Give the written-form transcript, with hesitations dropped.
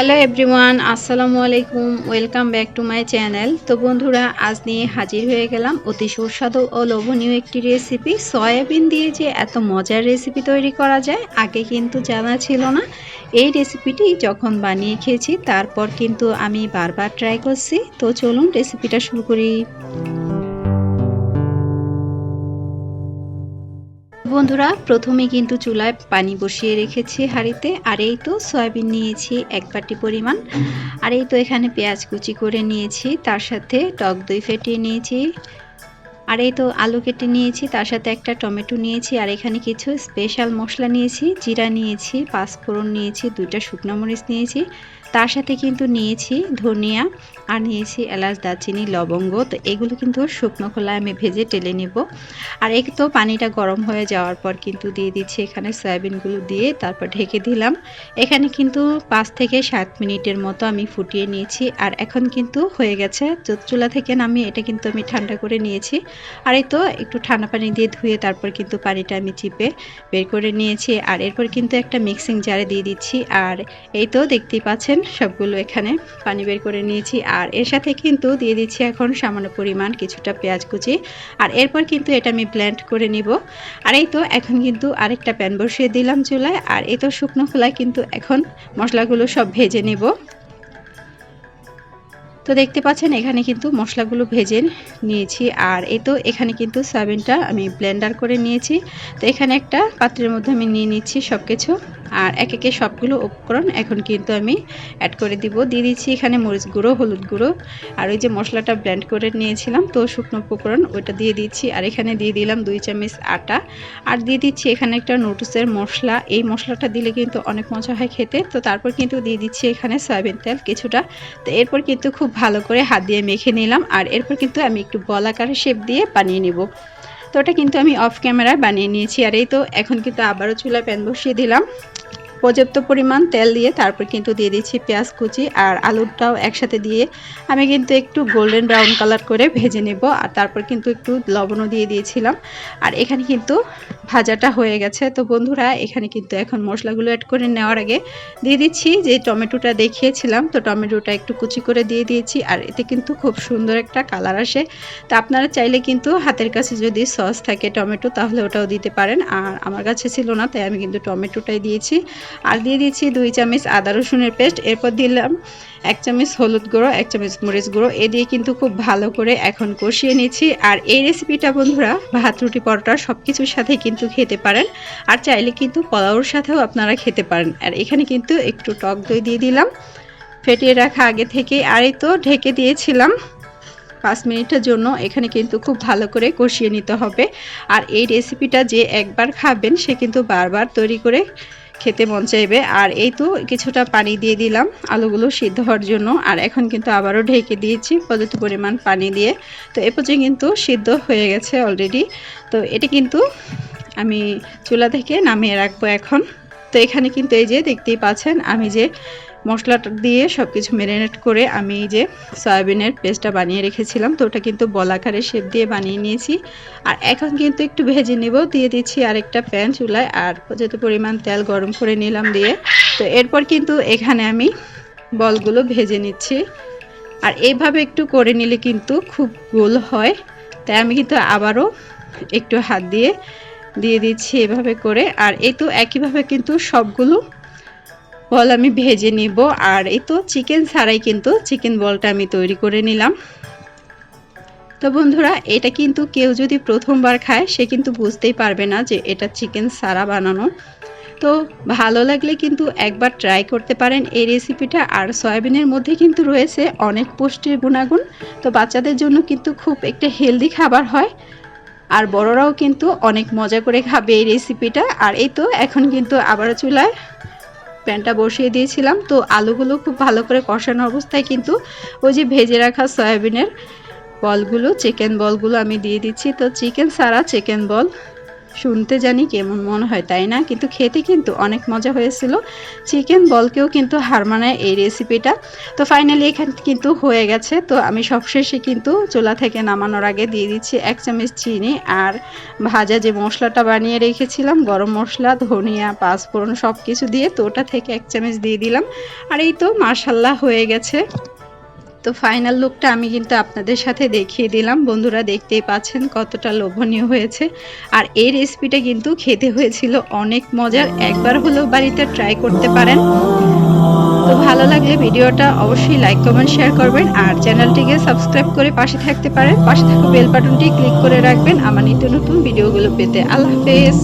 Hello everyone, আসসালামু আলাইকুম। Welcome back to my channel. তো বন্ধুরা, আজ নিয়ে হাজির হয়ে গেলাম অতি সুস্বাদু ও লোভনীয় একটি রেসিপি। সয়াবিন দিয়ে যে এত মজার রেসিপি তৈরি করা যায় আগে কিন্তু জানা ছিল না। এই রেসিপিটি যখন বানিয়ে খেয়েছি তারপর কিন্তু আমি বারবার ট্রাই করছি। তো চলুন রেসিপিটা শুরু করি। বন্ধুরা, প্রথমে কিন্তু চুলায় পানি বসিয়ে রেখেছি হাঁড়িতে। আর এই তো সয়াবিন নিয়েছি 1 বাটি পরিমাণ। আর এই তো এখানে পেঁয়াজ কুচি করে নিয়েছি, তার সাথে টক দই ফেটিয়ে নিয়েছি। আর এই তো আলু কেটে নিয়েছি, তার সাথে একটা টমেটো নিয়েছি। আর এখানে কিছু স্পেশাল মশলা নিয়েছি, জিরা নিয়েছি, পাঁচফোড়ন নিয়েছি, 2টা শুকনো মরিচ নিয়েছি, তার সাথে কিন্তু নিয়েছি ধনিয়া, আর নিয়েছি এলাচ, দারচিনি, লবঙ্গ। তো এগুলো কিন্তু শুকনো খোলায় আমি ভেজে টেলে নেব। আর এই তো পানিটা গরম হয়ে যাওয়ার পর কিন্তু দিয়ে দিচ্ছি এখানে সয়াবিনগুলো দিয়ে, তারপর ঢেকে দিলাম। এখানে কিন্তু 5 থেকে 7 মিনিটের মতো আমি ফুটিয়ে নিয়েছি। আর এখন কিন্তু হয়ে গেছে। চুলা থেকে নামিয়ে এটা কিন্তু আমি ঠান্ডা করে নিয়েছি। আর এই তো একটু ঠান্ডা পানি দিয়ে ধুয়ে তারপর কিন্তু পানিটা আমি চিপে বের করে নিয়েছি। আর এরপর কিন্তু একটা মিক্সিং জারে দিয়ে দিচ্ছি। আর এই তো দেখতেই পাচ্ছেন সবগুলো এখানে পানি বের করে নিয়েছি। আর এর সাথে কিন্তু দিয়ে দিচ্ছি এখন সামান্য পরিমাণ কিছুটা পেঁয়াজ কুচি। আর এরপর কিন্তু এটা আমি ব্লেন্ড করে নিব। আর এই তো এখন কিন্তু আরেকটা প্যান বসিয়ে দিলাম চুলায়। আর এই তো শুকনো খোলায় কিন্তু এখন মশলাগুলো সব ভেজে নেব। তো দেখতে পাচ্ছেন এখানে কিন্তু মশলাগুলো ভেজে নিয়েছি। আর এই তো এখানে কিন্তু সয়াবিনটা আমি ব্লেন্ডার করে নিয়েছি। তো এখানে একটা পাত্রের মধ্যে আমি নিয়ে নিচ্ছি সব কিছু। আর একে একে সবগুলো উপকরণ এখন কিন্তু আমি অ্যাড করে দিব। দিয়ে দিচ্ছি এখানে মরিচ গুঁড়ো, হলুদ গুঁড়ো, আর ওই যে মশলাটা ব্লেন্ড করে নিয়েছিলাম তো শুকনো উপকরণ ওইটা দিয়ে দিচ্ছি। আর এখানে দিয়ে দিলাম 2 চামচ আটা। আর দিয়ে দিচ্ছি এখানে একটা নুডলসের মশলা। এই মশলাটা দিলে কিন্তু অনেক মজা হয় খেতে। তো তারপর কিন্তু দিয়ে দিচ্ছি এখানে সয়াবিন তেল কিছুটা। তো এরপর কিন্তু খুব ভালো করে হাত দিয়ে মেখে নিলাম। আর এরপর কিন্তু আমি একটু বল আকারে শেপ দিয়ে বানিয়ে নেব। তো ওটা কিন্তু আমি অফ ক্যামেরায় বানিয়ে নিয়েছি। আর এই তো এখন কিন্তু আবারও চুলায় প্যান বসিয়ে দিলাম, পর্যাপ্ত পরিমাণ তেল দিয়ে তারপর কিন্তু দিয়ে দিচ্ছি পেঁয়াজ কুচি আর আলুটাও একসাথে দিয়ে আমি কিন্তু একটু গোল্ডেন ব্রাউন কালার করে ভেজে নেব। আর তারপর কিন্তু একটু লবণও দিয়ে দিয়েছিলাম। আর এখানে কিন্তু ভাজাটা হয়ে গেছে। তো বন্ধুরা, এখানে কিন্তু এখন মশলাগুলো অ্যাড করে নেওয়ার আগে দিয়ে দিচ্ছি যে টমেটোটা দেখিয়েছিলাম, তো টমেটোটা একটু কুচি করে দিয়ে দিয়েছি। আর এতে কিন্তু খুব সুন্দর একটা কালার আসে। তো আপনারা চাইলে কিন্তু হাতের কাছে যদি সস থাকে টমেটো তাহলে ওটাও দিতে পারেন। আর আমার কাছে ছিল না তাই আমি কিন্তু টমেটোটাই দিয়েছি। আর দিয়ে দিচ্ছি 2 চামচ আদা রসুনের পেস্ট। এরপর দিলাম 1 চামচ হলুদ গুঁড়ো, 1 চামচ মরিচ গুঁড়ো। এ দিয়ে কিন্তু খুব ভালো করে এখন কষিয়ে নিচ্ছি। আর এই রেসিপিটা বন্ধুরা ভাত, রুটি, পরোটা সব কিছুর সাথে কিন্তু খেতে পারেন। আর চাইলে কিন্তু পোলাওর সাথেও আপনারা খেতে পারেন। আর এখানে কিন্তু একটু টক দই দিয়ে দিলাম ফেটিয়ে রাখা আগে থেকে। আর এই তো ঢেকে দিয়েছিলাম 5 মিনিটের জন্য। এখানে কিন্তু খুব ভালো করে কষিয়ে নিতে হবে। আর এই রেসিপিটা যে একবার খাবেন সে কিন্তু বারবার তৈরি করে খেতে মন চাইবে। আর এই তো কিছুটা পানি দিয়ে দিলাম আলুগুলো সিদ্ধ হওয়ার জন্য। আর এখন কিন্তু আবারও ঢেকে দিয়েছি পর্যাপ্ত পরিমাণ পানি দিয়ে। তো এ পর্যন্ত কিন্তু সিদ্ধ হয়ে গেছে অলরেডি। তো এটা কিন্তু আমি চুলা থেকে নামিয়ে রাখবো এখন। তো এখানে কিন্তু এই যে দেখতেই পাচ্ছেন আমি যে মশলাটা দিয়ে সব কিছু ম্যারিনেট করে আমি এই যে সয়াবিনের পেস্টটা বানিয়ে রেখেছিলাম, তো ওটা কিন্তু বলাকারে শেপ দিয়ে বানিয়ে নিয়েছি। আর এখন কিন্তু একটু ভেজে নেব। দিয়ে দিচ্ছি আরেকটা প্যান চুলায়। আর যত পরিমাণ তেল গরম করে নিলাম দিয়ে, তো এরপর কিন্তু এখানে আমি বলগুলো ভেজে নিচ্ছি। আর এইভাবে একটু করে নিলে কিন্তু খুব গোল হয়। তাই আমি কিন্তু আবারও একটু হাত দিয়ে দিয়ে দিচ্ছি এভাবে করে। আর এই তো একইভাবে কিন্তু সবগুলো বল আমি ভেজে নিব। আর এই তো চিকেন ছাড়াই কিন্তু চিকেন বলটা আমি তৈরি করে নিলাম। তো বন্ধুরা, এটা কিন্তু কেউ যদি প্রথমবার খায় সে কিন্তু বুঝতেই পারবে না যে এটা চিকেন ছাড়া বানানো। তো ভালো লাগলে কিন্তু একবার ট্রাই করতে পারেন এই রেসিপিটা। আর সয়াবিনের মধ্যে কিন্তু রয়েছে অনেক পুষ্টির গুণাগুণ। তো বাচ্চাদের জন্য কিন্তু খুব একটা হেলদি খাবার হয়। আর বড়রাও কিন্তু অনেক মজা করে খাবে এই রেসিপিটা। আর এই তো এখন কিন্তু আবারও চুলায় প্যানটা বসিয়ে দিয়েছিলাম। তো আলুগুলো খুব ভালো করে কষানো অবস্থায় কিন্তু ওই যে ভেজে রাখা সয়াবিনের বলগুলো, চিকেন বলগুলো আমি দিয়ে দিচ্ছি। তো চিকেন ছাড়া চিকেন বল শুনতে জানি কেমন মনে হয় তাই না, কিন্তু খেতে কিন্তু অনেক মজা হয়েছিল। চিকেন বলকেও কিন্তু হার মানায় এই রেসিপিটা। তো ফাইনালি এখানে কিন্তু হয়ে গেছে। তো আমি সবশেষে কিন্তু চুলা থেকে নামানোর আগে দিয়ে দিচ্ছি 1 চামচ চিনি, আর ভাজা যে মশলাটা বানিয়ে রেখেছিলাম গরম মশলা, ধনিয়া, পাঁচফোড়ন সব কিছু দিয়ে, তো ওটা থেকে 1 চামচ দিয়ে দিলাম। আর এই তো মাশাআল্লাহ হয়ে গেছে। তো ফাইনাল লুকটা আমি কিন্তু আপনাদের সাথে দেখিয়ে দিলাম। বন্ধুরা দেখতেই পাচ্ছেন কতটা লোভনীয় হয়েছে। আর এই রেসিপিটা কিন্তু খেতে হয়েছিল অনেক মজার। একবার হলেও বাড়িতে ট্রাই করতে পারেন। তো ভালো লাগলে ভিডিওটা অবশ্যই লাইক, কমেন্ট, শেয়ার করবেন। আর চ্যানেলটিকে সাবস্ক্রাইব করে পাশে থাকতে পারেন। পাশে থাকা বেল বাটনটি ক্লিক করে রাখবেন আমার নিত্য নতুন ভিডিওগুলো পেতে। আল্লাহ হাফেজ।